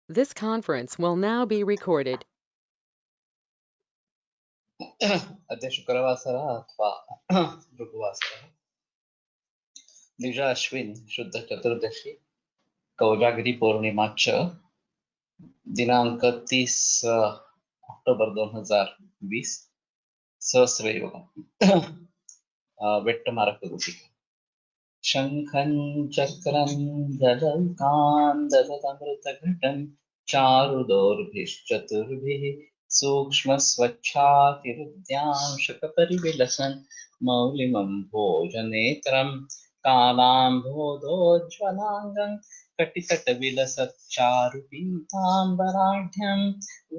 This conference will now be recorded. अद्य शुक्रवासरः अथवा भृगुवासरः द्विज अश्विन शुद्ध चतुर्दशी कौजागिरी पूर्णिमा च दिनांक 30 अक्टोबर 2020 सहस्रयोगम् वेट्टमारकगुटिका शंखं चक्रं गदकान् ददतमृतघटं चारुदौर्भिश्चतुर्भिः सूक्ष्मस्वच्छातिरुद्यांशकपरिविलसन् मौलिमं भोजनेत्रं कालाम्भोदोज्ज्वलाङ्गं कटितटविलसच्चारुपीताम्बराढ्यं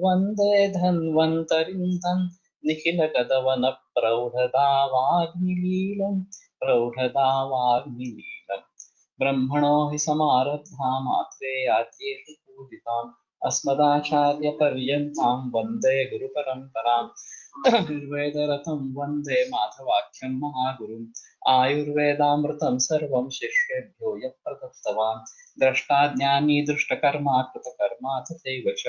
वन्दे धन्वन्तरिं तं निखिलगदवनप्रौढदावाग्निलीलम् प्रौढदावाग्निलीलम् ब्रह्मणो हि समारब्धा मात्रे याज्ञेषु पूजिताम् अस्मदाचार्यपर्यन्तां वन्दे गुरुपरम्पराम् निर्वेदरतं वन्दे माधवाख्यं महागुरुम् आयुर्वेदामृतं सर्वं शिष्येभ्यो यः प्रदत्तवान् द्रष्टा ज्ञानी दृष्टकर्मा कृतकर्मा तथैव च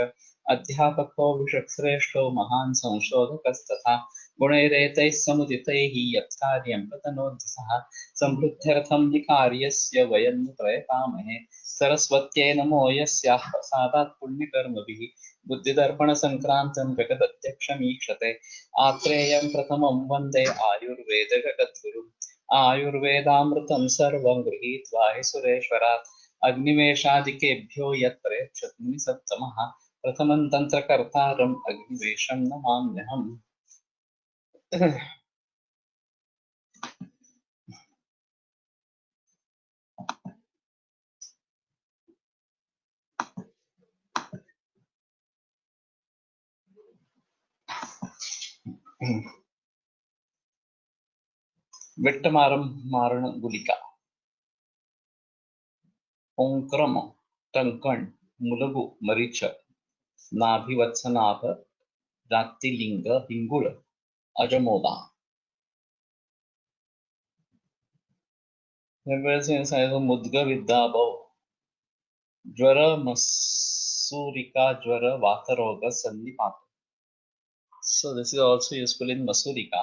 अध्यापको विषक्श्रेष्ठो महान् संशोधकस्तथा गुणैरेतैः समुदितैः यत्कार्यं प्रतनोद्दिशः संवृद्ध्यर्थं हि कार्यस्य वयं न प्रयतामहे सरस्वत्यै नमो यस्याः प्रसादात् पुण्यकर्मभिः बुद्धिदर्पणसङ्क्रान्तं जगदध्यक्षमीक्षते आत्रेयं प्रथमं वन्दे आयुर्वेदजगद्गुरुम् आयुर्वेदामृतं सर्वं गृहीत्वा हि सुरेश्वरात् अग्निवेशादिकेभ्यो यत्प्रेक्षति सत्तमः प्रथमं तन्त्रकर्तारम् अग्निवेशं नमाम्यहम् विट्टमारं मारण गुलिका ओंक्रम टंकण मुलगु मरीच नाभिवत्सनाभ रात्तिलिंग हिंगुळ अजमोदा मुद्ग विद्याभव ज्वर मसूरिका ज्वर वातरोग संधिपात. So this is also useful in masurika.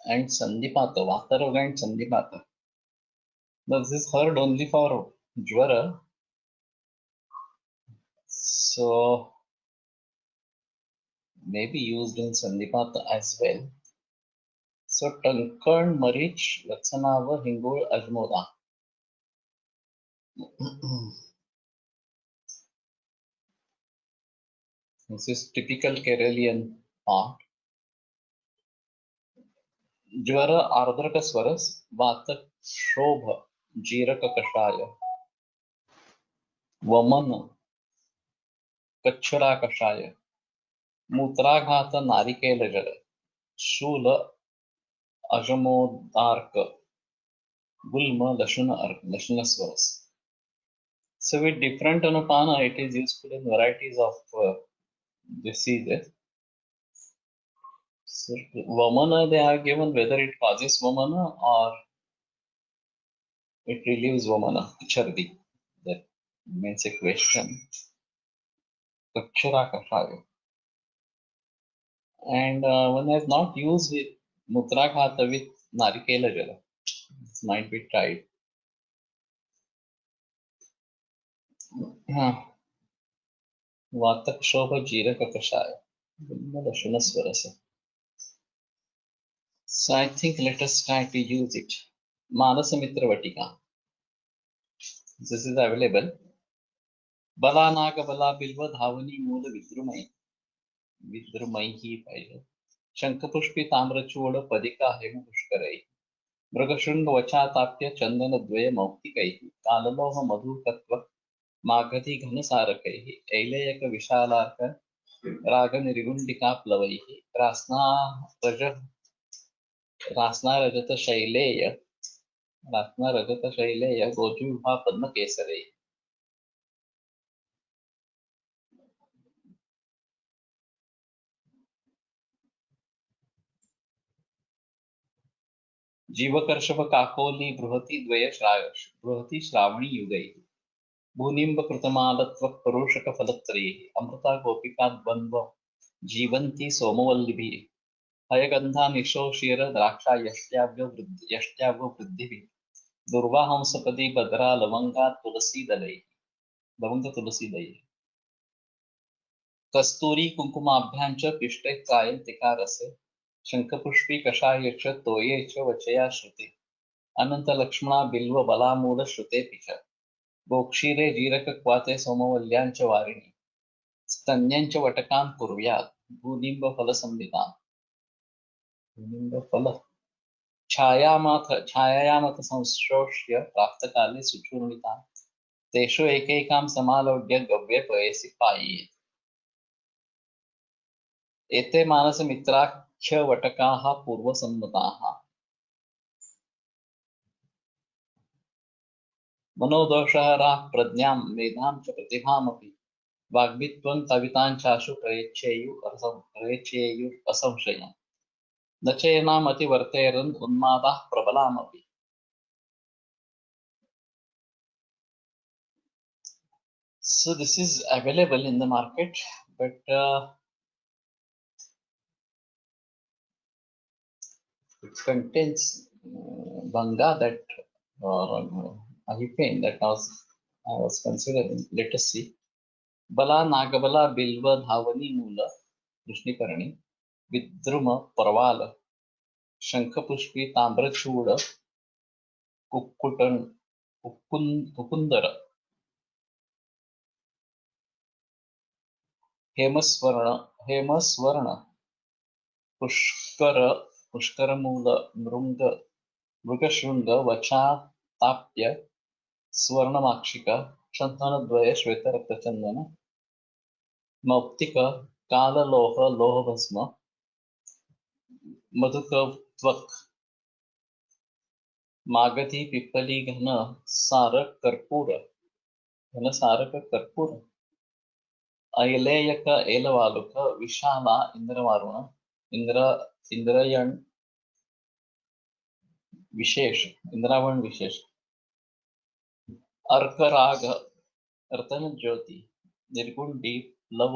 And sandipata, vatarog and sandipata. But this is heard only for jvara. So maybe used in sandipata as well. So Tankan, Marich, Vatsanava, Hingul, Ajmoda. This is typical Keralian part. ज्वर आर्द्रक स्वरस वात शोभ जीरक कषाय वमन कच्छरा कषाय मूत्राघात नारिकेल जल शूल अजमोदार्क गुल्म लशुन स्वरस. So with different anupana, it is useful in varieties of diseases. So vamana they are given whether it causes vamana or it relieves vamana, chardi. That means a question. Kachara kashaya. And one has not used with mutraghata with narikela jala. This might be tried. Vatakshobha jiraka kashaya. So I think let us try to use it. Manasamitra Vatika. This is available. Bala naga bala bilva dhavani मूल विद्रुमई ही पाहिजे. शंखपुष्पी ताम्रचूड पदिका हेम पुष्करई मृगशृंग वचाताप्य चंदन द्वय मौक्तिकैः काललोह मधुकत्व मागधी घनसारकैः ऐलेयक विशालार्क रागनिर्गुण्डिका प्लवैः रास्नारजत शैलेय गोजुहा पद्मकेसरैः. जीवकर्षभ काकोली बृहति श्रावणी युगैः भूनिम्ब कृतमालत्वः परुषक फलत्रयैः अमृता गोपिका द्वन्द्व जीवन्ति सोमवल्लिभिः हयगन्धा निशोषीर द्राक्षा यष्ट्याव्यो वृद्धिभिः दुर्वाहंसपदी भद्रा लवंग तुलसीदलैः कस्तूरी कुङ्कुमाभ्यां च पिष्टे चायन्तिका रसे शङ्खपुष्पी कषाये च तोये च वचया श्रुते अनन्तलक्ष्मणा बिल्व बलामूल श्रुतेऽपि च गोक्षीरे जीरकक्वाते सोमवल्ल्यां च वारिणि स्तन्यं च वटकां कुर्यात् भूनिम्बफलसंविदाम् भूनिम्बफल छायायामथ संश्रोष्य प्राप्तकाले सुचूर्णितां तेषु एकैकां समालोड्य गव्ये पयसि पाययेत् एते मानसमित्राख्यवटकाः पूर्वसम्मताः मनोदोषहराः प्रज्ञां मेधां च प्रतिभामपि वाग्मित्वं कविताञ्चाशु प्रयच्छेयुः असंशयम् न चेनामतिवर्तेरन् उन्मादाः प्रबलामपि. So this is available in the market, but it contains Banga that Ahifane that I was considering. Let us see. बला नागबला बिल्व धावनी मूल कृष्णीकरणी विद्रुम परवाल शंखपुष्पी ताम्रचूड कुकुंदर हेमस्वर्ण पुष्करमूल मृगशृंग वचाताप्य स्वर्णमाक्षिक चंदनद्वय श्वेतरक्तचंदन मौक्तिक काललोह लोहभस्म मधुकत्वक मागधी पिप्पली घन सारक कर्पूर ऐलेयक एलवालुक विशाला इंद्रवारुण इंद्रावण विशेष अर्कराग रतन ज्योति निर्गुण दीप लव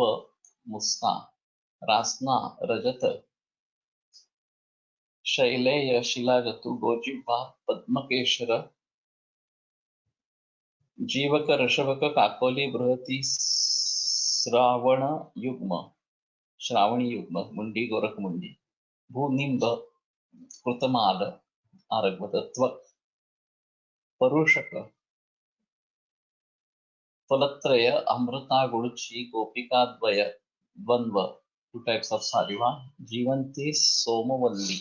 मुस्का रासना रजत शैलेय शिलागतु गोजिह्वा पद्मकेशर जीवक ऋषभक काकोली बृहति श्रावणी युग्म मुंडी गोरख मुंडी भूनिम्ब कृतमाल आरग्वतत्व परुषक फलत्रय अमृता गुरुची गोपिका द्वंद्व 2 types of sariva जीवंती सोमवल्ली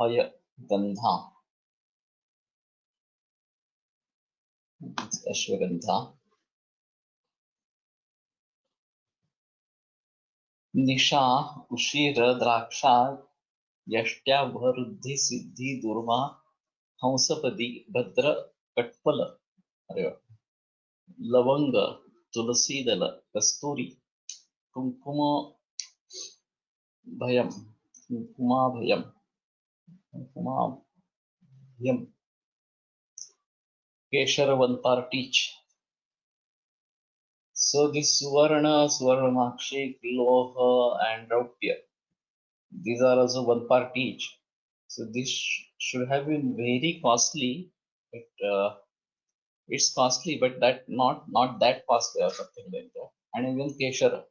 हय गंधा अश्वगंधा निशा उशीर द्राक्षा यष्ट्यावरुद्धि सिद्धि दुर्वा हंसपदी भद्र कट्पल लवंग तुलसीदल कस्तूरी कुंकुमाभयम केशर one part each. So this Swarnamakshi, Loha and Raupya, these are also 1 part each. So this should have been very costly. It's costly, but that not that costly or something like that. And even Keshara.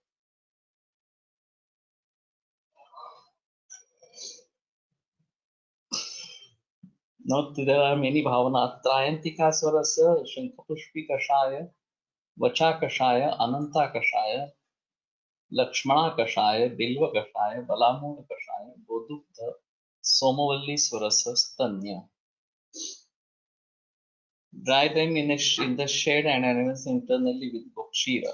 Now there are many bhavana. Trayantika Swarasya, Shankhapushpi Kashaya, Vacha Kashaya, Ananta Kashaya, Lakshmana Kashaya, Bilva Kashaya, Balamuna Kashaya, Bodukta, Somavalli Swarasa, Stanya. Dry them in the shade and animals internally with Bokshira.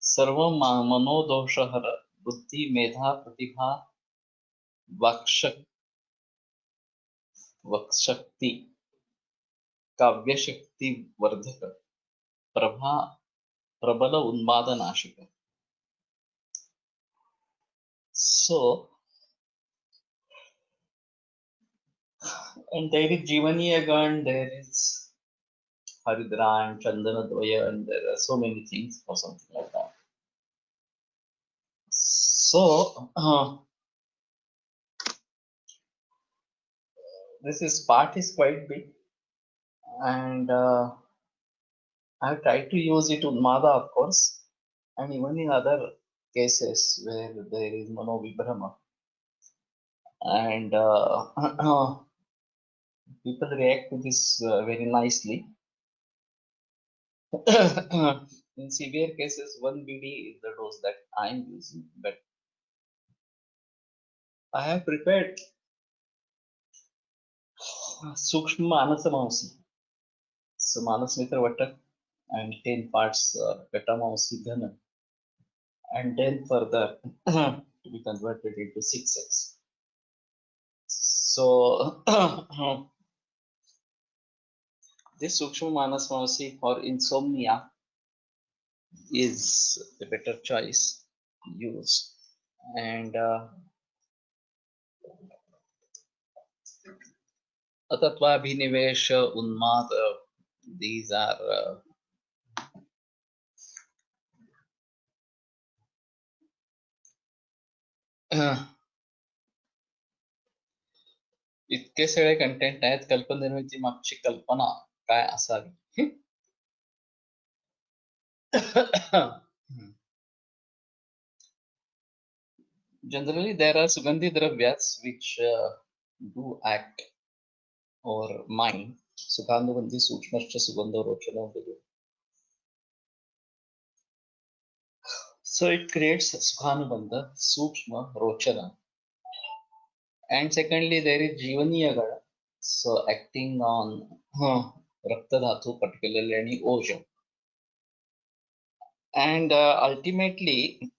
Sarva Manodoshahara, Buddhi, Medha, Pratibha, Vakshakti, Kavyashakti Vardhaka, Prabala Unmada Nashika. So, And there is Jivani Agan, there is Haridra and Chandanadvaya, and there are so many things or something like that. So this is part is quite big, and I have tried to use it Unmada, of course, and even in other cases where there is Manovibhrama, and people react to this very nicely. In severe cases, 1 BD is the dose that I am using, but I have prepared Sukshma Manasamausi, so Manas Mitra Vatak, and 10 parts Katamausi Ghana, and then further to be converted into 6x. So this Sukshma Manasamausi for insomnia is a better choice to use, and Atattvabhinivesh, Unmad, these are इतके सगळे content आहेत. कल्पनिर्मिती मागची कल्पना काय असावी. Generally, there are Sugandhi Dravyas which do act over mind. Sugandhavandi Sukshmascha Sugandha Rochana. So it creates Sugandhavanda Sukshma Rochana. And secondly, there is Jivaniya Gada, so acting on Rakta Dhatu, particularly any Ojam. And ultimately,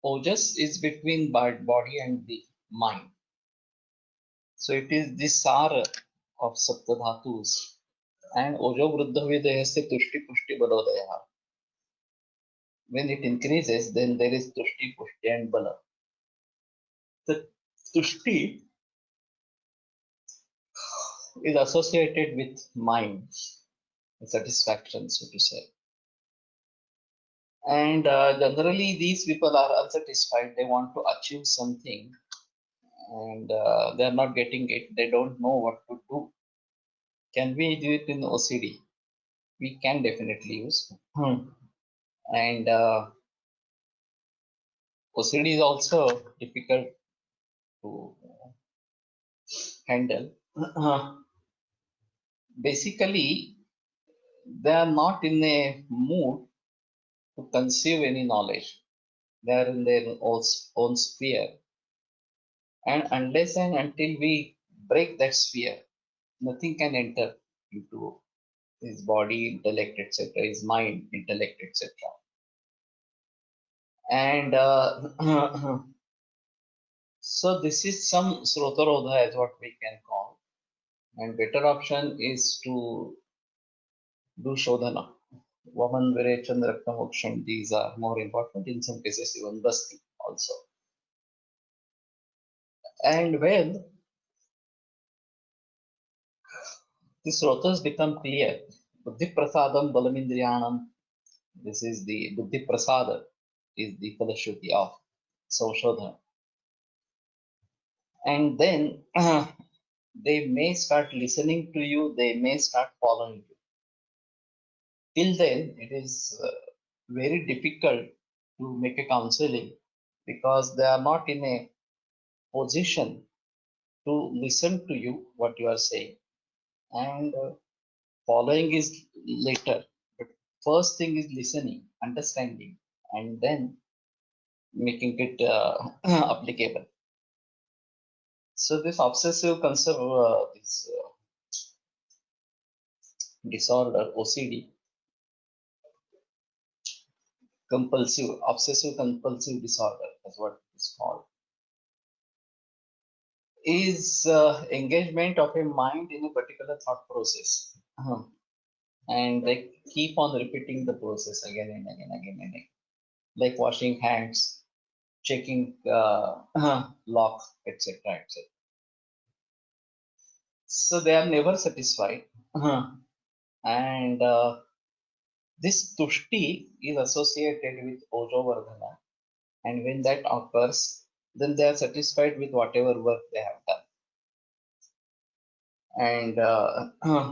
Ojas is between body and the mind. So it is the Sara of Saptadhatus. And Ojo Vruddha Vidayasya Tushti Pushti Balodaya. When it increases, then there is Tushti, Pushti, and Bala. The Tushti is associated with mind, satisfaction, so to say. And generally, these people are unsatisfied. They want to achieve something, and they are not getting it. They don't know what to do. Can we do it in OCD? We can definitely use. And OCD is also difficult to handle. Basically, they are not in a mood to conceive any knowledge. They are in their own sphere. And unless and until we break that sphere, nothing can enter into his body, intellect, etc., his mind, intellect, etc. And so this is some Srotarodha as what we can call. And better option is to do Shodhana. Vaman, Virechand, Rakta, Mokshan, these are more important. In some cases, even Basti also. And when the Srotas become clear, Buddhi Prasadam Balamindriyanam, this is the Buddhi Prasada, is the Falashruti of Saushodhana. And then they may start listening to you, they may start following you. Till then, it is very difficult to make a counseling because they are not in a position to listen to you what you are saying, and following is later. But first thing is listening, understanding, and then making it applicable. So this obsessive this disorder, OCD, obsessive compulsive disorder, is what it is called, is engagement of a mind in a particular thought process. And they keep on repeating the process again and again, like washing hands. checking lock, etc., etc. So they are never satisfied. And this tushti is associated with Ojovardhana, and when that occurs, then they are satisfied with whatever work they have done, and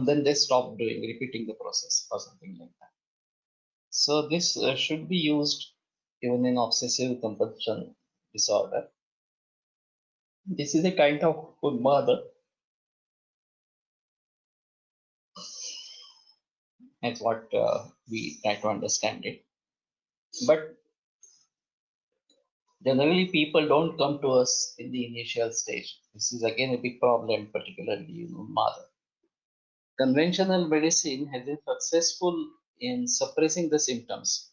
then they stop doing, repeating the process or something like that. So this should be used even in obsessive compulsion disorder. This is a kind of Unmada, that's what we try to understand it. But generally, people don't come to us in the initial stage. This is again a big problem, particularly in Unmada. Conventional medicine has been successful in suppressing the symptoms,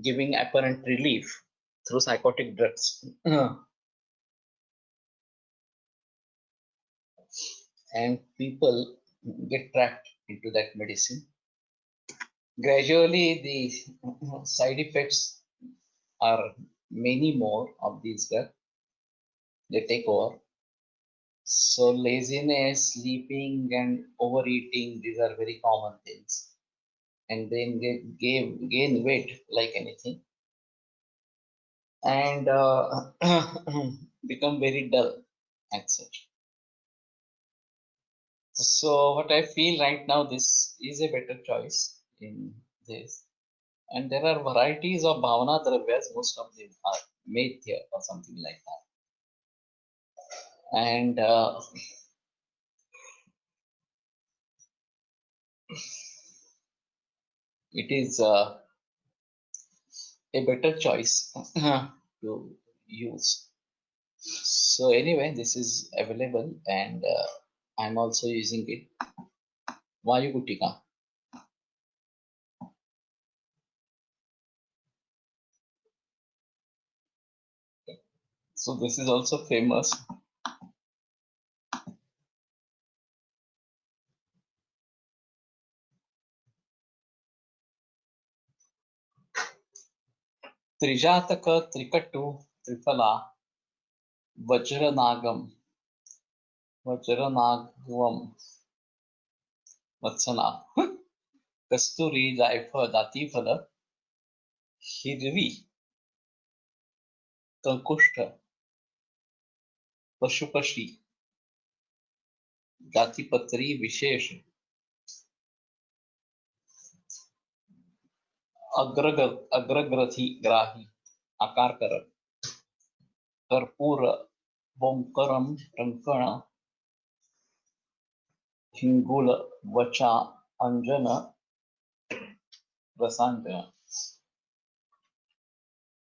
giving apparent relief through psychotic drugs. And people get trapped into that medicine. Gradually, the side effects are many more of these drugs. They take over. So laziness, sleeping, and overeating, these are very common things. And then gain weight like anything. And become very dull and such. So what I feel right now, this is a better choice in this. And there are varieties of bhavana dravyas, most of them are made here or something like that. And it is a better choice to use. So anyway, this is available, and I'm also using it. Vayugutika. So this is also famous. Trijataka, Trikatu, Trifala, Vajranagam, Vajranagvam, Vatsana, Kasturi, Jaifa, Datifala, Hirvi, Kankushta, Pashupashri, Gatipatri, Vishesh, Agragrathi, Grahi, Akarkarak, Karpura, Bomkaram, Rankana, Hingula, Vacha, Anjana, Rasanjana,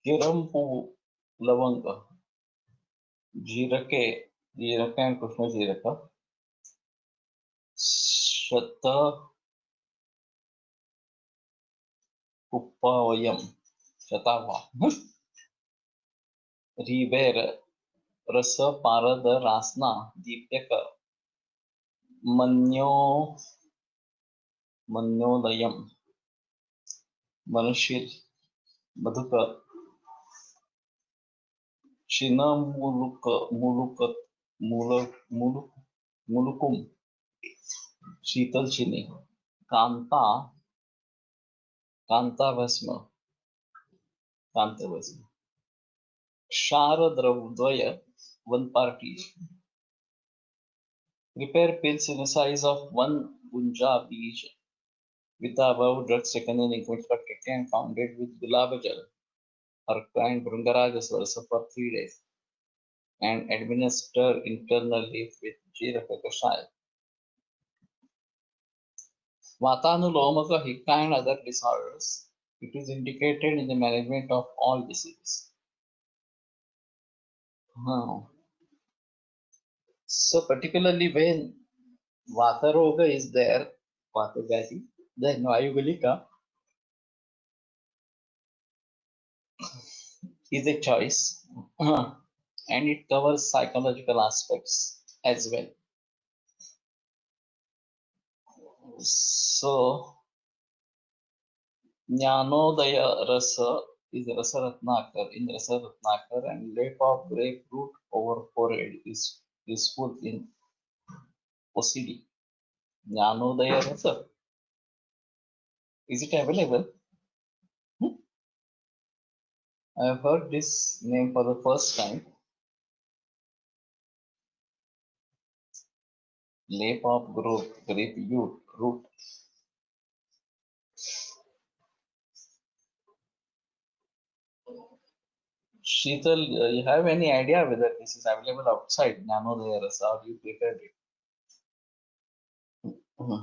Kirampu, Lavanga, Jirake, Jiraka and Krishna Jiraka, Shata Uppavayam, Shatava, Rivera, Rasa Parada Rasna, Deepyaka, Manyo, Manyolayam, Manushir, Madhuka, Chinamuluka, Mulukat, Mulukum, Sheetal Chini, Kanta, Kantavasma, Kantavasma, Sharadravdvaya, one part each. Prepare pills in the size of one gunja each with the above drugs taken in liquid quantity and pounded with gulabajal or and Bhringarajas also for 3 days and administer internally with Jiraka Kashaya. Vatanulomaka, Hika and other disorders. It is indicated in the management of all diseases. So particularly when Vata Roga is there, Vata Vyadhi, then Vayugulika is a choice. And it covers psychological aspects as well. So Jnanodaya Rasa is Rasaratnakar in Rasaratnakar, and lap of grapefruit over forehead is useful in OCD. Jnanodaya Rasa. Is it available? I have heard this name for the first time. Lap of grapefruit root. Sheetal, you have any idea whether this is available outside Jnanodaya Rasa, or you prepared it? Mhm.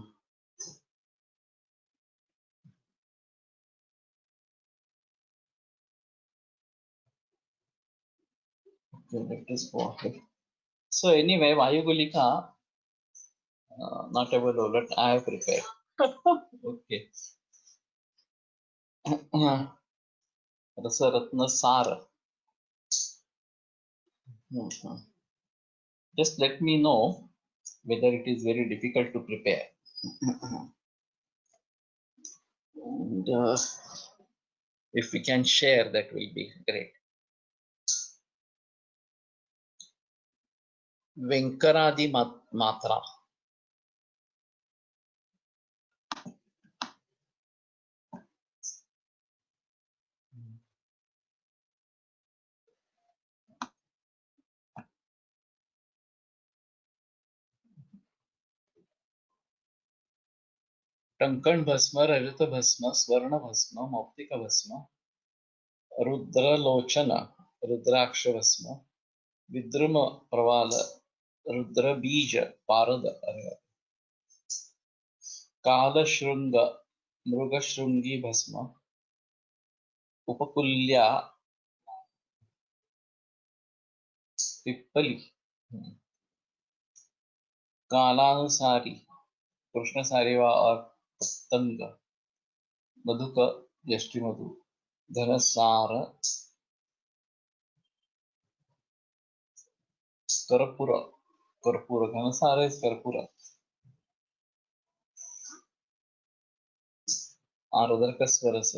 Okay, let us go ahead. So anyway, Vayugulika, not available, but I have prepared. Okay. Rasaratna Sara. Just let me know whether it is very difficult to prepare. And, if we can share, that will be great. Venkaradi Matra. टंकण भस्म, रजत भस्म, स्वर्ण भस्म, मौक्तिक भस्म, रुद्रलोचन, रुद्राक्ष भस्म, विद्रुम प्रवाल, रुद्र बीज पारद, काल श्रृंग, मृग श्रृंगी भस्म, उपकुल्या पिप्पली, कालानुसारी, कृष्ण सारीवा और पतंग, मधुक यष्टि मधु, धनसार, कर्पूर, कर्पूर, घनसार is कर्पूर, आरुद्रक स्वरस,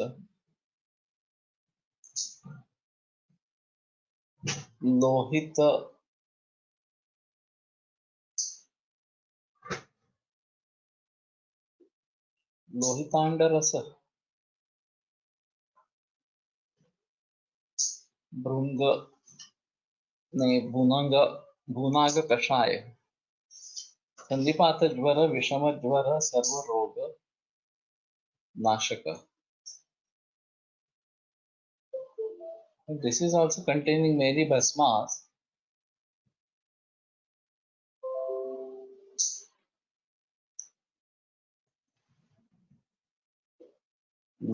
लोहित, लोहितांड रस, भृंग ने भुनंग, भुनाग कषाय, संधिपात ज्वर, विषम ज्वर, सर्व रोग नाशक. This is also containing many bhasmas.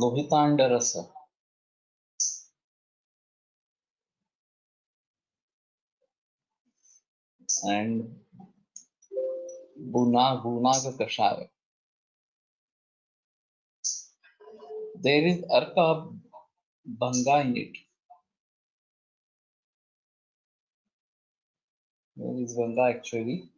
लोहितांड रस, and Bunag Kashaya. There is Arka Bhanga in it. Where is Bhanga actually?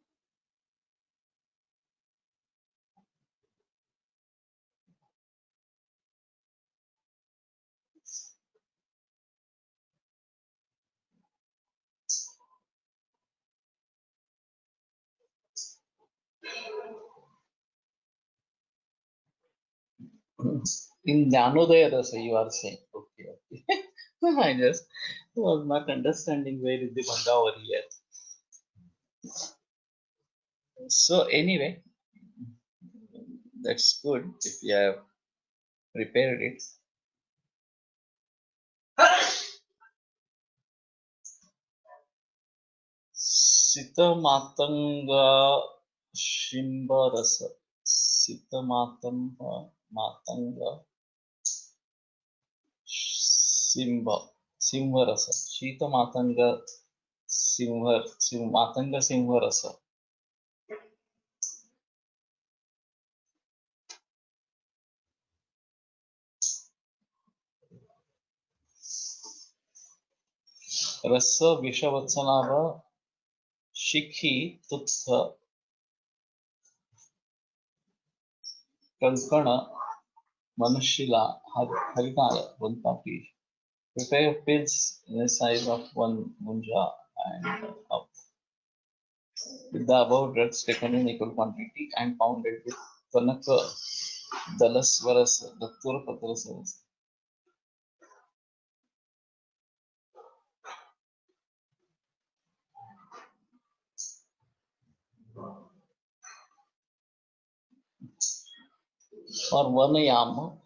In Jnanodaya Rasa, you are saying. Okay, okay. I just was not understanding where is the Bhanga over here. So anyway, that's good if you have prepared it. Sita Matanga Shimba Rasa. Sita Matanga Simha Rasa. Shita Matanga Matanga Simha Rasa. रस विषवत्सनाभ शिखी तुत्थ कंकण मनुशिला हरिताल वंतापी Prepare pills in the size of one munja and up. With the above drugs taken in equal quantity and pounded with Kanaka Dalasvaras, Datura Padrasaras. For 1 yam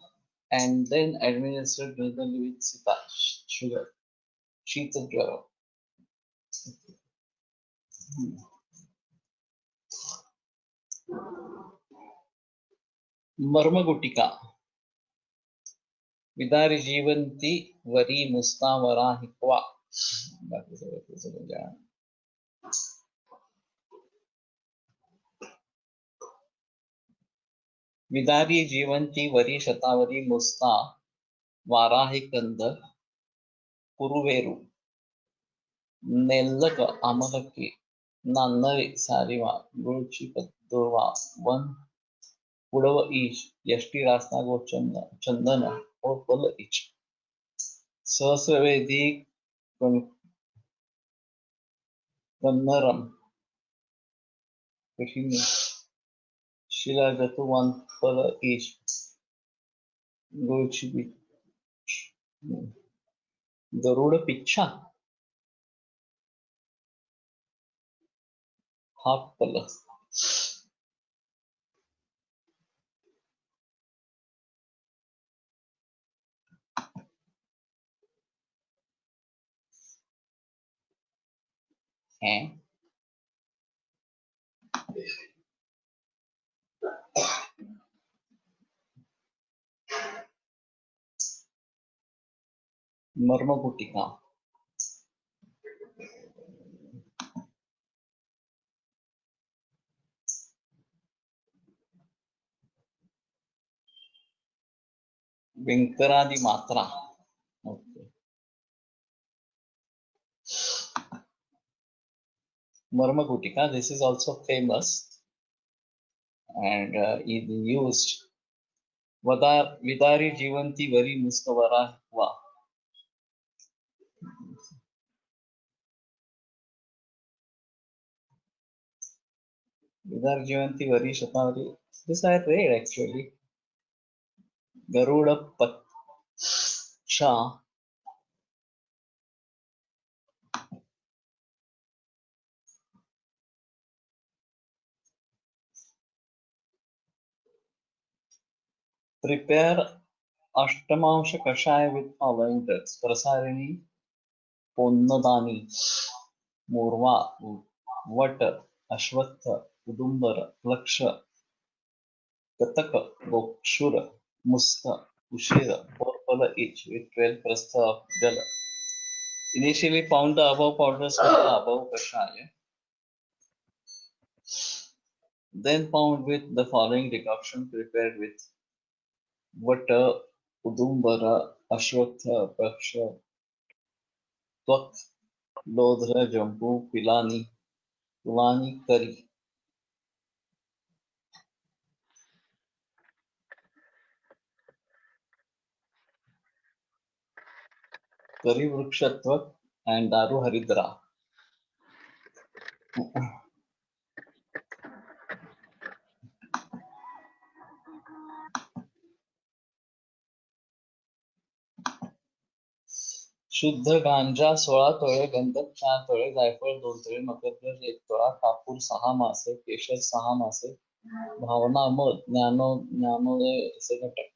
and then administered regularly with sita, sugar, Shita Jwara. Marmagutika. Vidari Jivanti Vari Mustavara Hikwa. That is what it is. Vidari jivanti वरी शतावरी मुस्ता वाराही कंद कुरुवेरू नेल्लक अमलकी नन्नरी सारिवा गुळची पद्दुर्वा one पुडव ईश यष्टी रास्ता गो चंदन और पल each सहस्रवेदी कन्नरम कृषिनी शिला जतु one पल ईश गुळची Garuda पिच्छा half पल हैं मर्मपुटिका विंकरादि मात्रा. Okay. Marmagutika, this is also famous and is used. Vidari Jivanti Vari Muskavara Va. Vidari Jivanti Vari Shatavari. This I read actually. Garuda Pacha. Prepare Ashtamansha Kashaya with following drugs. Prasarini, Ponnadani, Murva, Vata, Ashwatha, Udumbara, Laksha, Kataka, Bokshura, Musta, Ushira, 4 each with 12 prastha of Jala. Initially pound the above powders with the above Kashaya. Then pound with the following decoction prepared with Vata, Udumbara, Ashwatha, Paksha, Twak, Lodhra, Jambu, Pilani, Tulani, Kari. Kari Vrukshatva and Daru Haridra. शुद्ध गांजा 16 तोळे, गंधक 4 तोळे, जायफळ 2 तोळे, मकरध्वज 1 तोळा, कापूर 6 मासे, केशर 6 मासे, भावना मध, ज्ञानोदय असे घटक.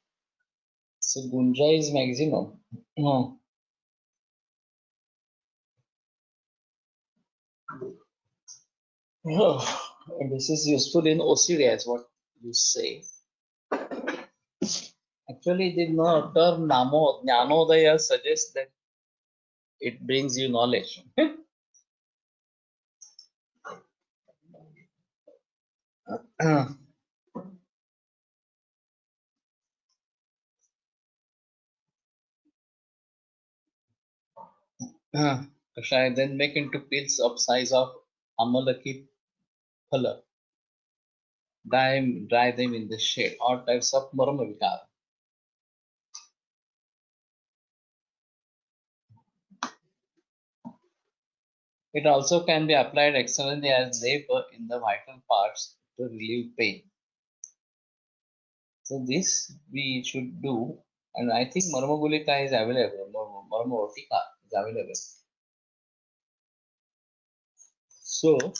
So Gunja is maximum. This is useful in OCD as what you say. Actually, the term Jnanodaya suggests that it brings you knowledge. Kashaya then make into pills of size of Amalaki phala. Dry them in the shade. All types of Marmavikara. It also can be applied externally as labor in the vital parts to relieve pain. So this we should do, and I think Marmagulika is available. Marmotika is available. So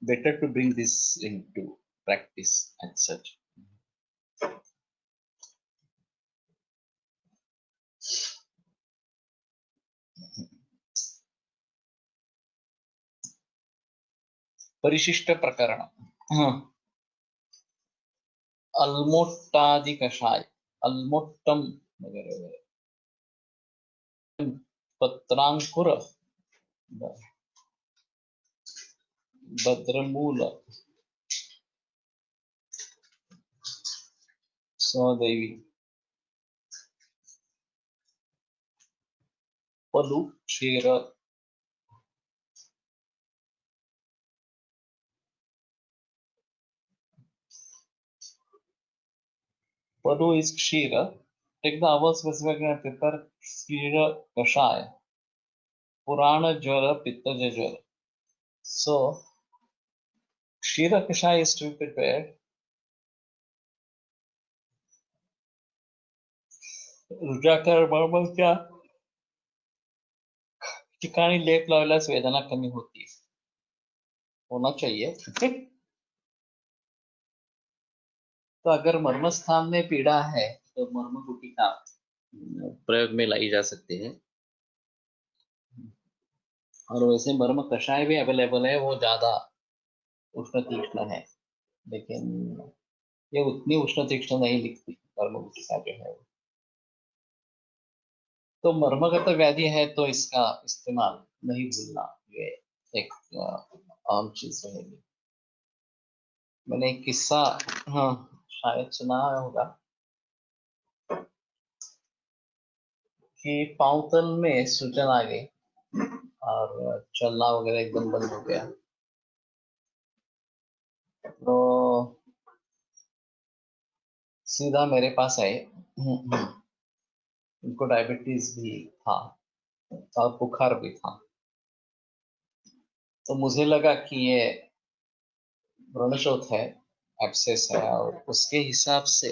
better to bring this into practice and such. परिशिष्ट प्रकरण अल्मोट्टादि कषाय अल्मोट्टम वगैरह वगैरह पत्रांकुर भद्रमूल स्वदेवी पलु क्षीर पलु is Kshir. Take the hours specific and prepare क्षीर कषाय पुराण ज्वर पित्तज ज्वर. So क्षीर कषाय is to be prepared. रुद्राकार मर्मच्या ठिकाणी लेप लावल्यास वेदना कमी होती. होना चाहिए. तो अगर मर्म स्थान में पीड़ा है तो मर्म गुटिका प्रयोग में लाई जा सकती है. और वैसे मर्म कषाय भी अवेलेबल है, वो ज्यादा उष्ण तीक्ष्ण है, लेकिन ये उतनी उष्ण तीक्ष्ण नहीं लिखती मर्म गुटिका जो है. तो मर्मगत व्याधि है तो इसका इस्तेमाल नहीं भूलना, ये एक आम चीज रहेगी. मैंने एक किस्सा शायद सुना होगा कि पांव तल में सूजन आ गई और चलना वगैरह एकदम बंद हो गया. तो सीधा मेरे पास आए. उनको डायबिटीज भी था और बुखार भी था. तो मुझे लगा कि ये व्रणशोथ है, एब्सेस है, और उसके हिसाब से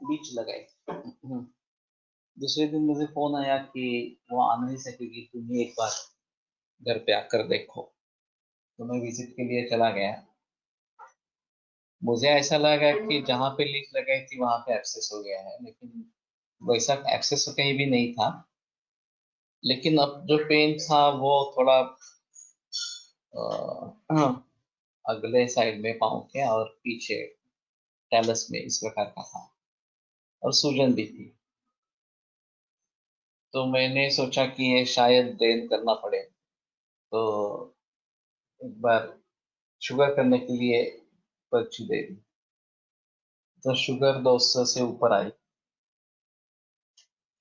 बीच लगाए. दूसरे दिन मुझे फोन आया कि वो आ नहीं सकेगी, तुम ही एक बार घर पे आकर देखो. तो मैं विजिट के लिए चला गया. मुझे ऐसा लगा कि जहाँ पे लीक लगाई थी वहां पे एक्सेस हो गया है, लेकिन वैसा एक्सेस तो कहीं भी नहीं था. लेकिन अब जो पेन था वो थोड़ा अगले साइड में पाँव के और पीछे टैलस में इस प्रकार का था, और सूजन भी थी. तो मैंने सोचा कि ये शायद ड्रेन करना पड़े, तो एक बार शुगर करने के लिए पर्ची दे दी. तो शुगर 200 से ऊपर आई.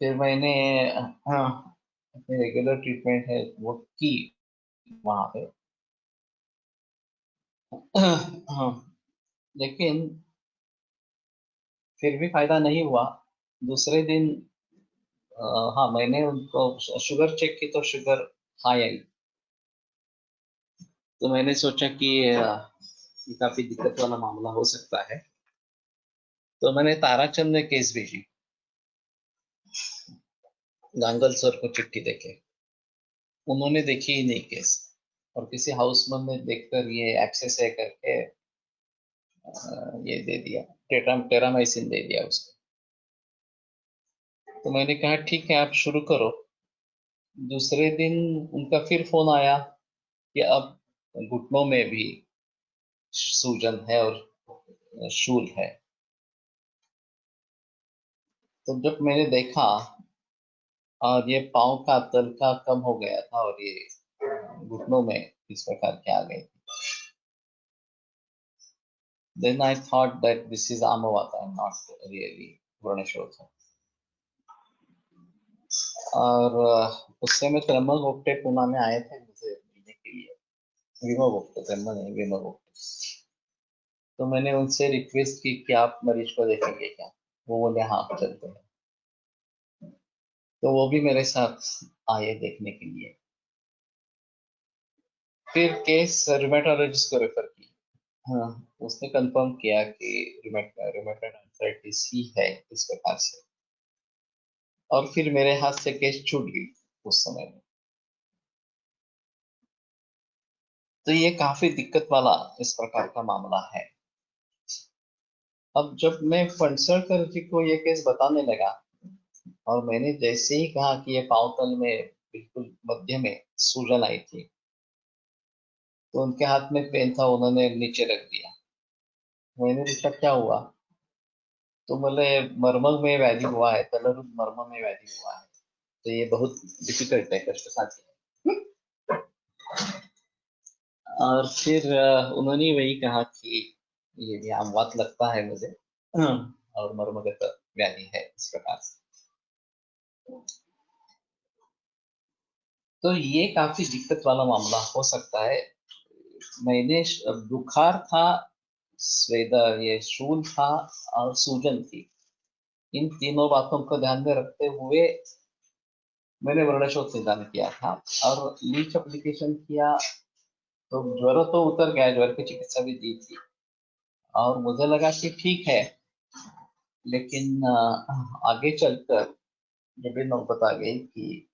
फिर मैंने अपनी रेगुलर ट्रीटमेंट है वो की वहां पे. लेकिन फिर भी फायदा नहीं हुआ. दूसरे दिन हाँ, मैंने उनको शुगर चेक की तो शुगर हाई आई. तो मैंने सोचा कि ये काफी दिक्कत वाला मामला हो सकता है. तो मैंने ताराचंद में केस भेजी, गांगल सर को चिट्ठी देके. उन्होंने देखी ही नहीं केस, और किसी हाउसमैन ने देखकर ये एक्सेस है करके ये दे दिया, टेरामाइसिन दे दिया उसको. तो मैंने कहा ठीक है, आप शुरू करो. दूसरे दिन उनका फिर फोन आया कि अब घुटनों में भी सूजन है और शूल है. तो जब मैंने देखा और ये पाँव का तलका कम हो गया था और ये घुटनों में इस प्रकार के आ गए, then I thought that this is Amavata and not really Vranashotha. और उससे में त्र्यंबक गोप्टे पुणे में आए थे मुझे मिलने के लिए. विमो गोप्टे, त्र्यंबक नहीं, विमो गोप्टे. तो मैंने उनसे रिक्वेस्ट की कि आप मरीज को देखेंगे क्या. वो बोले हाँ चलते हैं. तो वो भी मेरे साथ आए देखने के लिए। फिर केस रुमेटोलॉजिस्ट को रेफर की। हाँ, उसने कंफर्म किया कि रुमेटॉइड आर्थराइटिस ही है इस प्रकार से। और फिर मेरे हाथ से केस छूट गई उस समय में। तो ये काफी दिक्कत वाला इस प्रकार का मामला है। अब जब मैं फणसरकर जी को ये केस बताने लगा, और मैंने जैसे ही कहा कि ये पाँव तल में बिल्कुल मध्य में सूजन आई थी, तो उनके हाथ में पेन था, उन्होंने नीचे रख दिया। मैंने पूछा क्या हुआ, तो बोले मर्म में व्याधि हुआ है, तलरुद मर्म में व्याधि हुआ है। तो ये बहुत डिफिकल्ट है, कष्ट साध्य है। और फिर उन्होंने वही कहा कि ये व्यामवात लगता है मुझे, और मर्मगत व्याधि है इस प्रकार से। तो ये काफी दिक्कत वाला मामला हो सकता है। मैंने बुखार था, स्वेदा ये शूल था, और सूजन थी। इन तीनों बातों को ध्यान में रखते हुए मैंने वर्णशोध निदान किया था और लीच एप्लीकेशन किया। तो ज्वर तो उतर गया, ज्वर की चिकित्सा भी दी थी, और मुझे लगा कि ठीक है। लेकिन आगे चलकर जब ये नौबत आ गई कि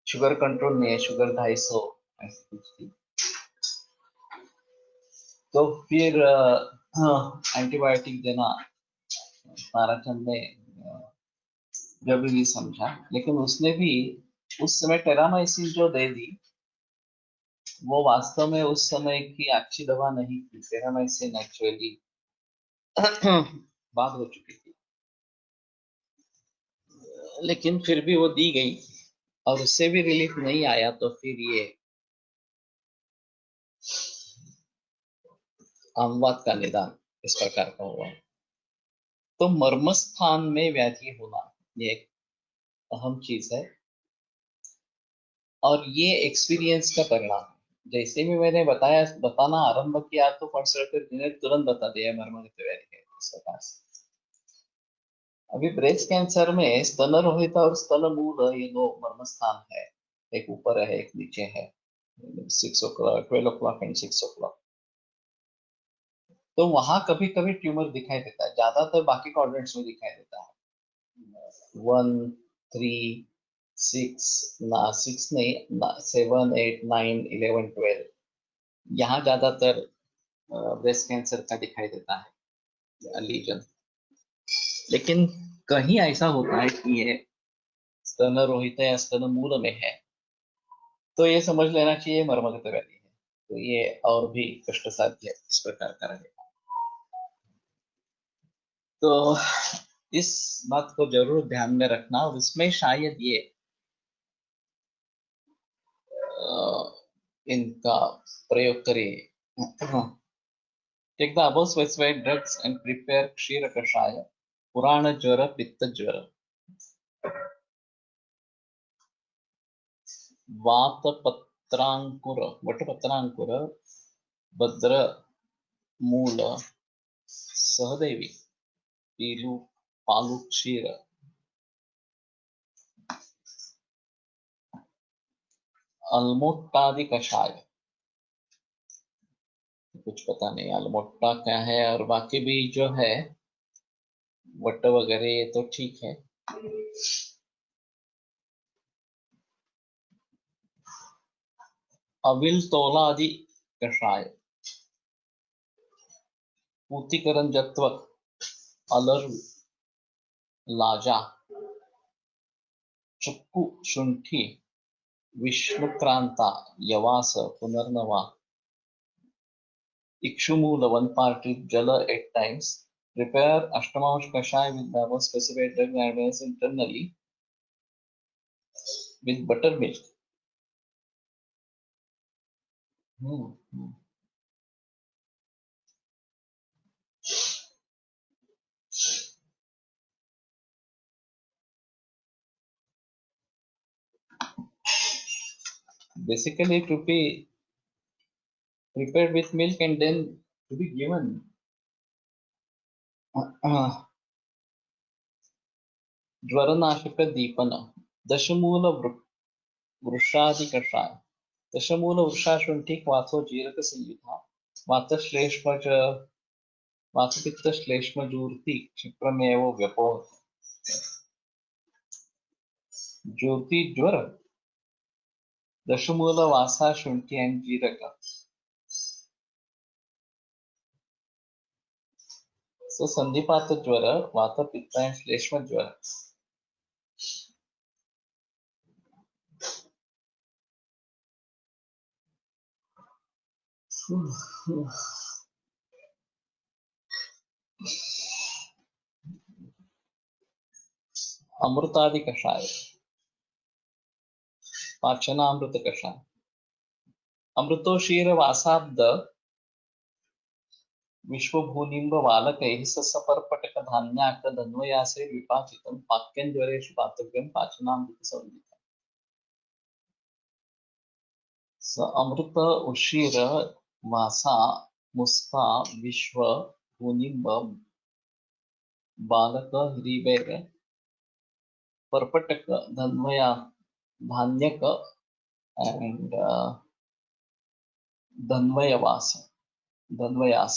शुगर कंट्रोल नहीं है, शुगर 250 ऐसी कुछ थी, तो फिर एंटीबायोटिक देना ताराचंद ने जरूरी समझा। लेकिन उसने भी उस समय टेरामाइसिन जो दे दी, वो वास्तव में उस समय की अच्छी दवा नहीं थी। टेरामाइसिन एक्चुअली बात हो चुकी थी, लेकिन फिर भी वो दी गई, और उससे भी रिलीफ नहीं आया। तो फिर ये अमवात का निदान इस प्रकार का हुआ। तो मर्मस्थान में व्याधि होना ये एक अहम चीज है, और ये एक्सपीरियंस का परिणाम है। जैसे भी मैंने बताना आरंभ किया, तो कंसल्टेंट ने तुरंत बता दिया मर्मगत व्याधि है इस प्रकार से। अभी ब्रेस्ट कैंसर में स्तन रोहिता और स्तन मूल ये दो मर्मस्थान है। एक ऊपर है, एक नीचे है, 6 o'clock, 12 o'clock एंड 6 o'clock। तो वहां कभी कभी ट्यूमर दिखाई देता है, ज्यादातर बाकी क्वाड्रेंट्स में दिखाई देता है। 1, 3, 6, ना 6 नहीं, 7, 8, 9, 11, 12, यहाँ ज्यादातर ब्रेस्ट कैंसर का दिखाई देता है लीजन। लेकिन कहीं ऐसा होता है कि ये स्तन रोहित या स्तन मूल में है, तो ये समझ लेना चाहिए मर्मगत व्याधि है। तो ये और भी कष्ट साध्य इस प्रकार का रहेगा। तो इस बात को जरूर ध्यान में रखना, और इसमें शायद ये इनका प्रयोग करें। Take the above specified drugs and prepare Kshira Kashaya, Purana Jwara, Pitta Jwara, Vatapatrankur, Vatapatrankur, Badra Moola, Sahadevi, Palu Kshira, अलमोट्टादि कषाय। कुछ पता नहीं अलमोट्टा क्या है, और बाकी भी जो है वट वगैरह ये तो ठीक है। अविल तोला आदि कषाय, पूतिकरण जत्व, अलर लाजा, चुक्कू शुंठी, विष्णुक्रांता, यवास, पुनर्नवा, इक्षुमूल 1 part jala 8 times. Prepare Ashtamash Kashai with the above specified drug advanced internally with buttermilk. Hmm. Basically, to be prepared with milk and then to be given ज्वरनाशक दीपन दशमूल वृषादि कषाय दशमूल वृषाशुंठी क्वाथो जीरक संयुता वातश्लेष्मज वातपित्तश्लेष्मजूर्ति क्षिप्रमेव व्यपोहति ज्योति ज्वर दशमूल वासा शुंठी and जीरक. So संधिपात ज्वर वात पित्त and श्लेष्म ज्वर. अमृतादि कषाय पाचनामृत कषाय अमृतो क्षीर वासाब्द विश्वभूनिम्ब बालकैः ससपर्पटक धान्याक धन्वयासे विपाचितं पाक्यं ज्वरेषु पातव्यं पाचनामृत संयुतम्. स अमृत उशीर वासा मुस्ता विश्व भूनिम्ब बालक ह्रीवेर पर्पटक धन्वया धान्यक and धन्वयवास धन्वयास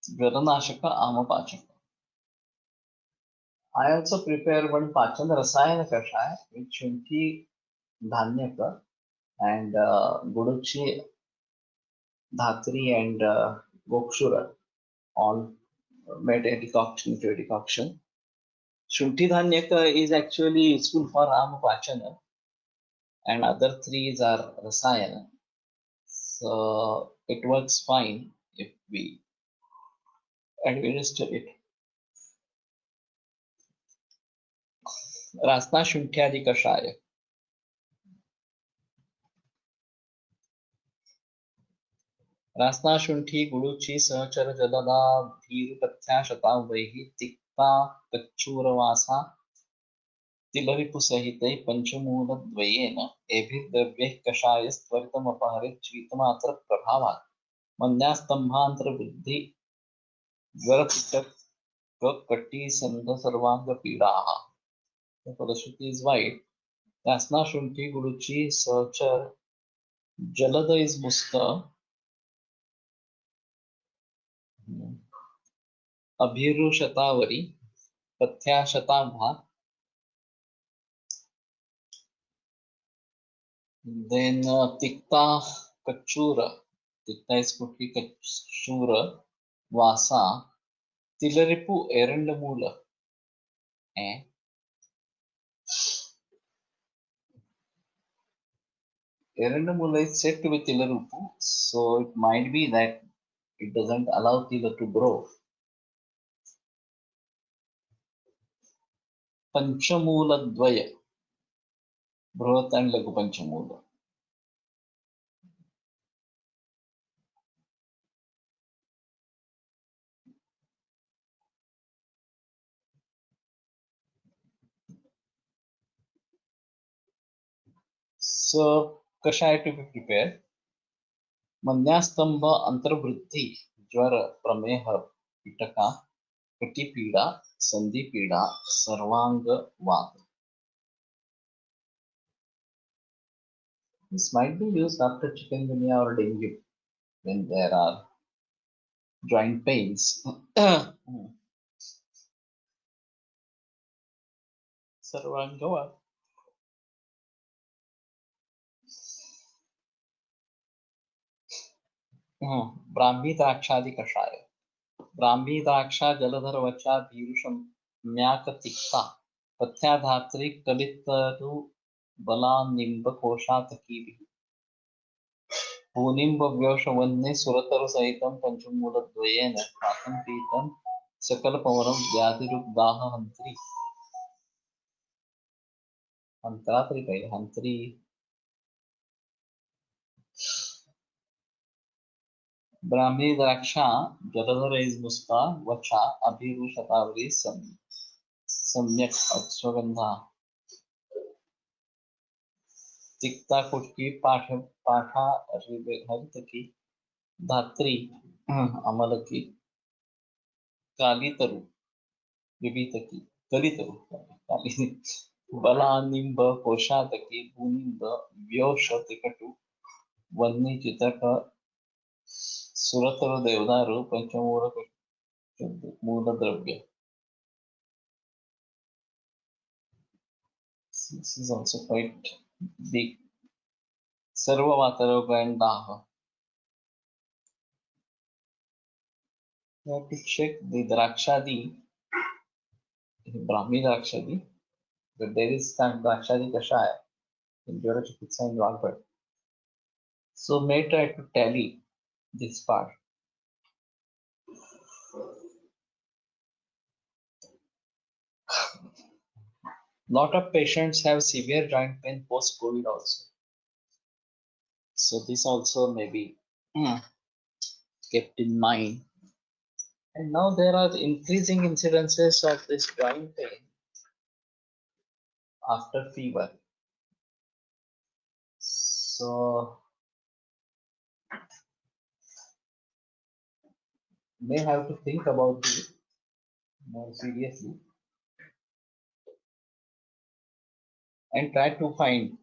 ज्वरनाशक आमपाचक. I also prepare one pachan rasayana kashaya with shunthi dhanyaka and guduchi dhatri and gokshura all made a decoction into a decoction. Shunthi dhanyaka is actually useful for amapachana and other threes are rasayana. So it works fine if we administer it. Rasna shuntyadi kashaya. रास्ता शुंठी गुड़ुची सहचर जलदा धीर पथ्या शतावैहि तिक्ता कच्छूरवासा तिलरिपु सहितै पंचमूलद्वयेन एभिर्द्रव्यैः कषायस्त्वरितमपहरेत् शीतमात्र प्रभावात् मन्यास्तम्भान्तरवृद्धि ज्वरपित्तकट्टी सर्वांगपीडाः. For the Shruti is white. Rasna shunठी गुड़ुची सहचर jalada is musta. अभिरु shatavari पथ्या शताभा. Then tikta kachura. Tikta is kutti kachura vasa tilaripu erandamula. Erandamula is set with tilarupu, so it might be that it doesn't allow tila to grow. Panchamula dvaya. Bhavat and Lagu Panchamula. So kashaya to be prepared. Manyastambha antravriddhi jwara prameha pitaka kati pida sandhi pida sarvanga vata. This might be used after chikungunya or dengue when there are joint pains. Sarvanga vata. Brahmi द्राक्षादि कषाय. ब्राह्मी द्राक्षा जलधर वचा धीरुषम MAC तिक्ता पथ्या धात्री कलितरु बला निम्ब कोशातकी भूनिम्ब व्योषवन्ने सुरतरु सहितं पंचमूलद्वयेन पाकं पीतं सकलपवनं व्याधिरुग्दाह हंत्री. हंत्रात्रि कहे हंत्री. ब्राह्मी द्राक्षा जलधर is मुस्ता वचा अभिरु शतावरी सम्यक अश्वगंधा. तिक्ता कुटकी पाठा हरितकी धात्री अमलकी कालितरु विवितकी कलितरु काली बलानिंब कोशातकी भूनिंब व्योषतिकटु वन्नी चितक सुरतर देवदारू पंचमूल मूलद्रव्य. This is also quite big. Sarva Mataroga and Daha. You have to check the Drakshadi, Brahmi Drakshadi, but there is some Drakshadi Kashaya in Jyotish Chikitsa and Valpad. So may try to tally this part. Lot of patients have severe joint pain post-COVID also. So this also may be kept in mind. And now there are increasing incidences of this joint pain after fever. So may have to think about it more seriously and try to find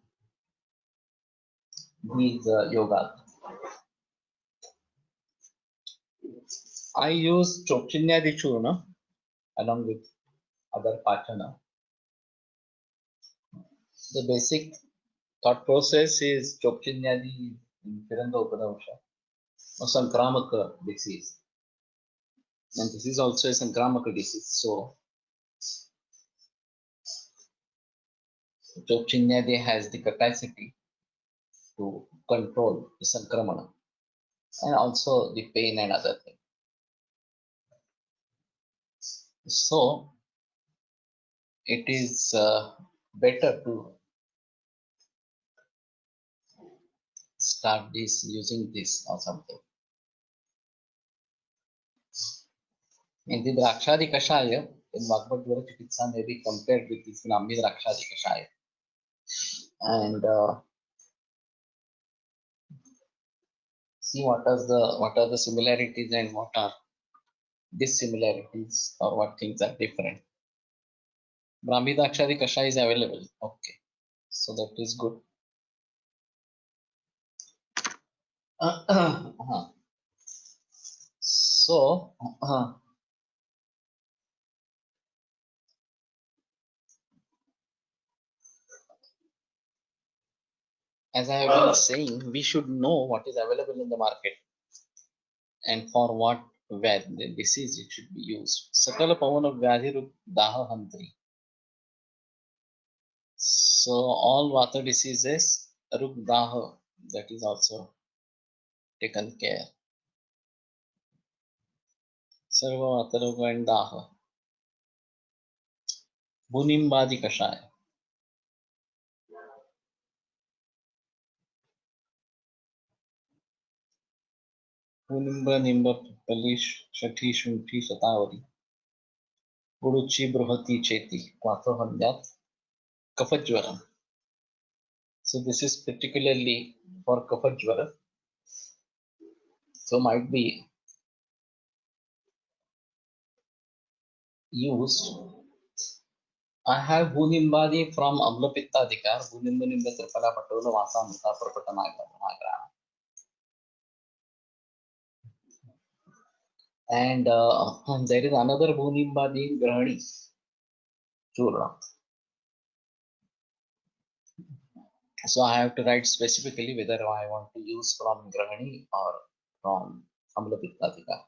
these yoga. I use Chokchinyadi Churna along with other Pachana. The basic thought process is Chokchinyadi in Piranda Upadamsha, or Sankramaka disease. And this is also a Sankramaka disease. So Chokchinyadi has the capacity to control the Sankramana and also the pain and other things. So it is better to start this using this or something. In the Drakshadi Kashaya, in Bhagavad Chikitsa may be compared with this Brahmi Drakshadi Kashaya. And see what are the similarities and what are dissimilarities or what things are different. Brahmi Drakshadi Kashaya is available. Okay. So that is good. So as I have been saying, we should know what is available in the market and for what disease it should be used. Sakala Pavana Vyadhi Daha Hantri. So all water diseases, Rugdaha, that is also taken care. Sarva Vataruga and Daha. Bunimbadi Kashaya. Bunimba Nimba Palish Shati Shunti Shatavari. Puruchi Bruhati Cheti. Quattro Handyat. Kafajwaram. So this is particularly for Kafajwaram. So might be used. I have Bunimbadi from Amlapittadikar, Bunimbanimba Tripala Patola Vasa Muta Prapatanagrana. And there is another Bunimbadi Grahani Churna. So I have to write specifically whether I want to use from Grahani or from Amlapittadikar.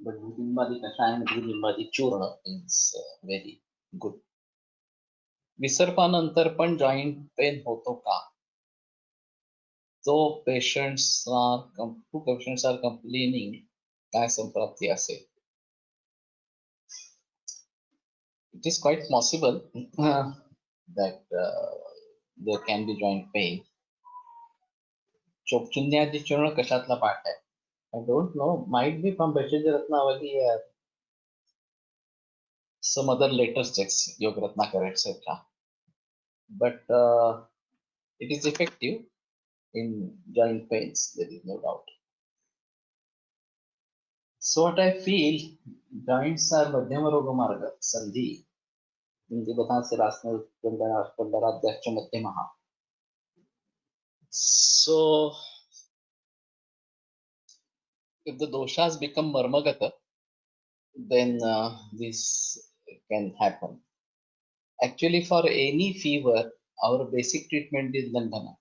But Bunimbadi Kashayam and Bunimbadi Churna is very good. विसर्पानंतर पण joint pain होतो का? तो patients are complaining काय संप्राप्ती असेल. It is quite possible that there can be joint pain. चोपचिन्यादी चूर्ण कशातला पाठ आहे? I don't know. Might be from Bhaishya Ratnavali or some other later texts, Yoga Ratnakar, etc. But it is effective in joint pains, there is no doubt. So what I feel, joints are madhyama roga marga sandhi. Hindi बता से रास्ते कंडराध्याक्ष मध्यमः. So if the doshas become marmagata, then this can happen. Actually, for any fever, our basic treatment is Landhana.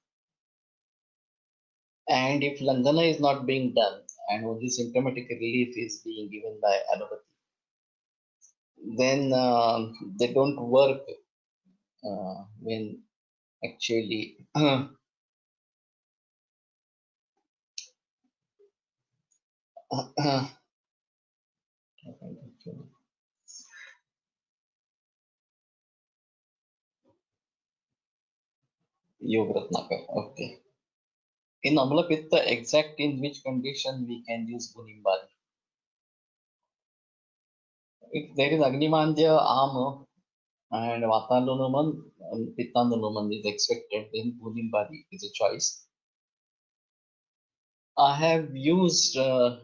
And if Landhana is not being done and only symptomatic relief is being given by allopathy, then they don't work when actually Yoga Ratnakar. Okay. In Amla Pitta, exact in which condition we can use Gunnimbadi? If there is Agnimandya, Ama, and Vatandanuman, Pittandanuman is expected, then Gunnimbadi is a choice. I have used Kapha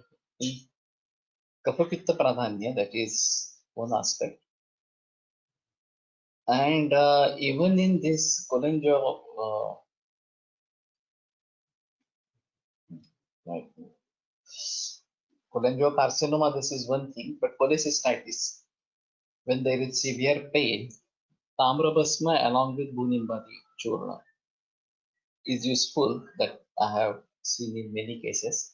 Pitta Pradhanya, that is one aspect. And even in this cholangioscarcinoma, cholangiocarcinoma, this is one thing, but cholecystitis, when there is severe pain, Tamrabhasma along with Bunimbadi Churna is useful, that I have seen in many cases.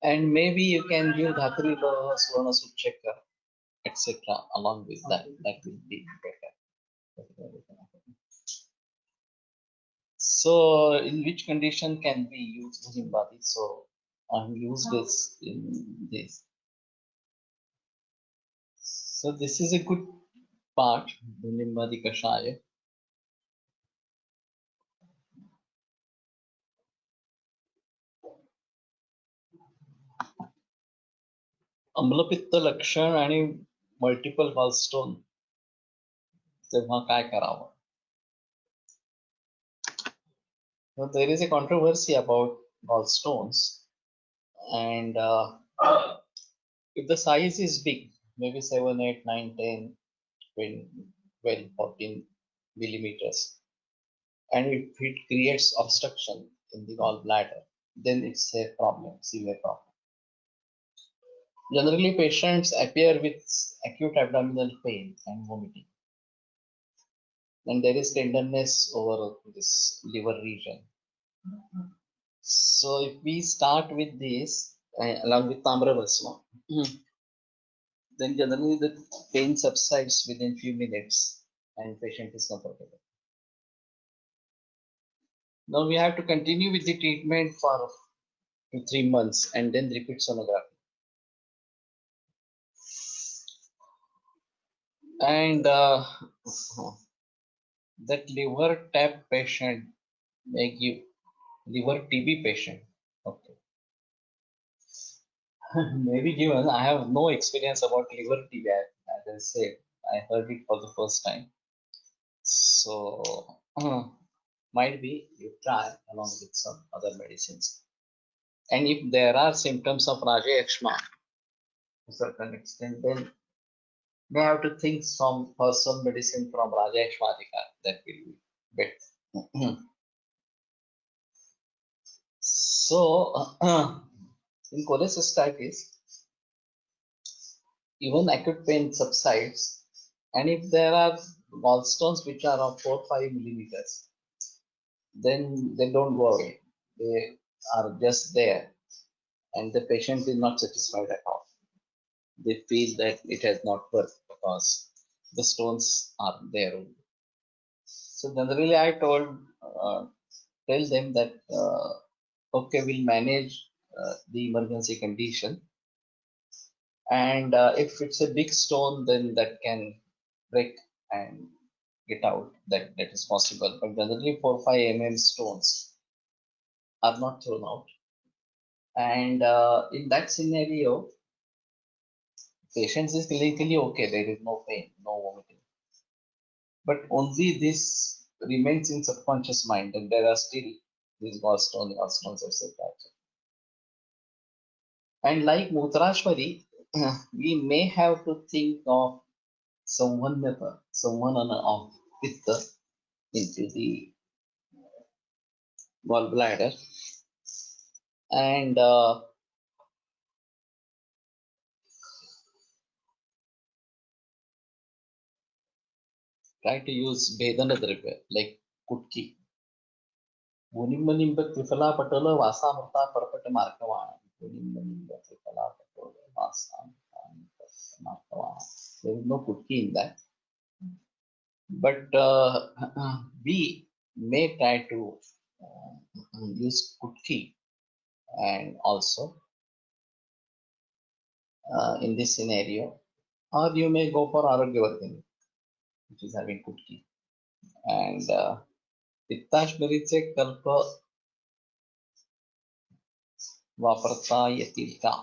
And maybe you can give Dhatri Loha, Swarna Sucheka, etc. along with that. That will be better. So, in which condition can we use Bunimbadi? So, I've used this in this. So, this is a good part, Bunimbadi Kashaya. अम्लपित्त लक्षण आणि multiple gallstone तेव्हा काय करावं? So there is a controversy about gallstones, and if the size is big, maybe 7, 8, 9, 10, 12, 14 millimeters, and if it creates obstruction in the gallbladder, then it's a problem, severe problem. Generally, patients appear with acute abdominal pain and vomiting, and there is tenderness over this liver region. So if we start with this along with Tamravasma, then generally the pain subsides within few minutes and patient is comfortable. Now we have to continue with the treatment for 2 3 months and then repeat sonography. And that liver tap patient may give liver TB patient. Okay. Maybe given I have no experience about liver TB, as I said, I heard it for the first time. So might be you try along with some other medicines. And if there are symptoms of Rajayakshma to a certain extent, then they have to think for some medicine from Rajayakshmadika that will be better. So in cholecystitis, even acute pain subsides, and if there are gallstones which are of 4-5 millimeters, then they don't go away. They are just there, and the patient is not satisfied at all. They feel that it has not worked because the stones are there only. So generally, I tell them that okay, we'll manage the emergency condition, and if it's a big stone, then that can break and get out. That is possible. But generally, 4-5 mm stones are not thrown out, and in that scenario, patient is clinically okay. There is no pain, no vomiting. But only this remains in subconscious mind, and there are still these gallstones, etc. And like Mutrashwari, we may have to think of Samvanana of Pitta into the gallbladder, and try to use Vedana Dravya like Kutki. Munimba Trifala Patala Vasa Murta Parapata Markavana. Munimba Trifala Patala Vasa Markavana. There is no Kutki in that. But we may try to use Kutki and also in this scenario, or you may go for Arogyavardhini, which is having Kutki. And पित्ताश्मरीचे कल्प वापरायला येतील का?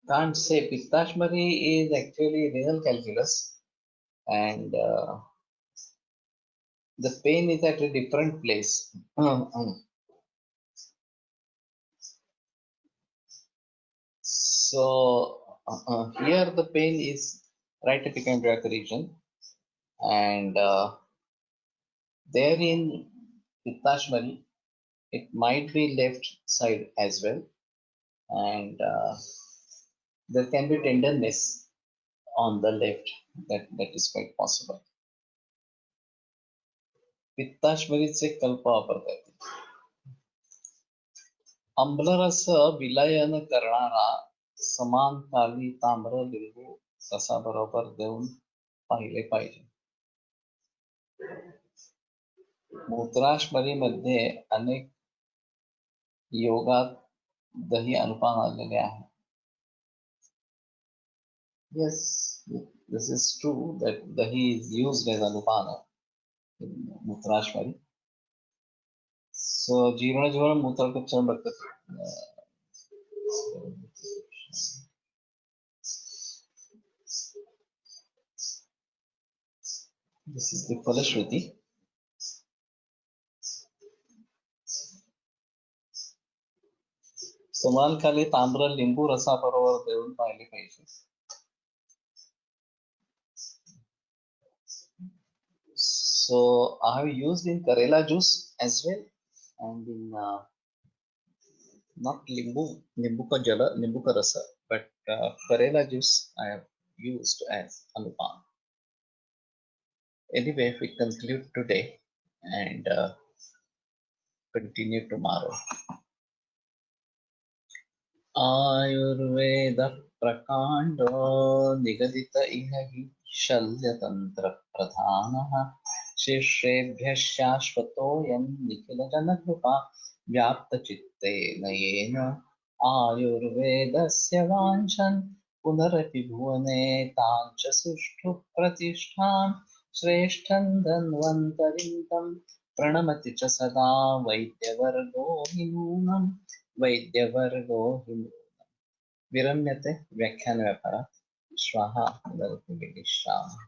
Can't say. Pittashmari is actually renal calculus, and the pain is at a different place. So here the pain is right epicondriac region, and there in Pittashmari it might be left side as well, and there can be tenderness on the left. That is quite possible. पित्ताश्मरीचे कल्प वापरता येतील. आम्लरस विलयन करणारा समानकाली ताम्र लिंबू रसाबरोबर देऊन पाहिले पाहिजे. मूत्राश्मरीमध्ये अनेक योगात दही अनुपान आलेले आहे. Yes, this is true that dahi is used as anupana in Mutrashmari. So Jeevana Mutrakacharam Bhakta. This is the Falashruti. समानकाली ताम्र लिंबू रसाबरोबर देऊन पाहिले पाहिजे. So I have used in Karela juice as well, and in not limbu ka rasa, but Karela juice I have used as anupan. Anyway, we conclude today and continue tomorrow. Ayurveda प्रकांडो निगदित इह हि शल्यतंत्र प्रधानः शिष्येभ्यः शाश्वतोऽयं निखिलजनकृपा व्याप्तचित्तेन येन आयुर्वेदस्य वाञ्छन् पुनरपि भुवने ताञ्च सुष्ठु प्रतिष्ठां श्रेष्ठं धन्वन्तरिं तं प्रणमति च सदा वैद्यवर्गो हि नूनम् वैद्यवर्गो हि नूनम्. विरम्यते व्याख्यानव्यापारात्. श्वः पुनरपि मिलिष्यामः.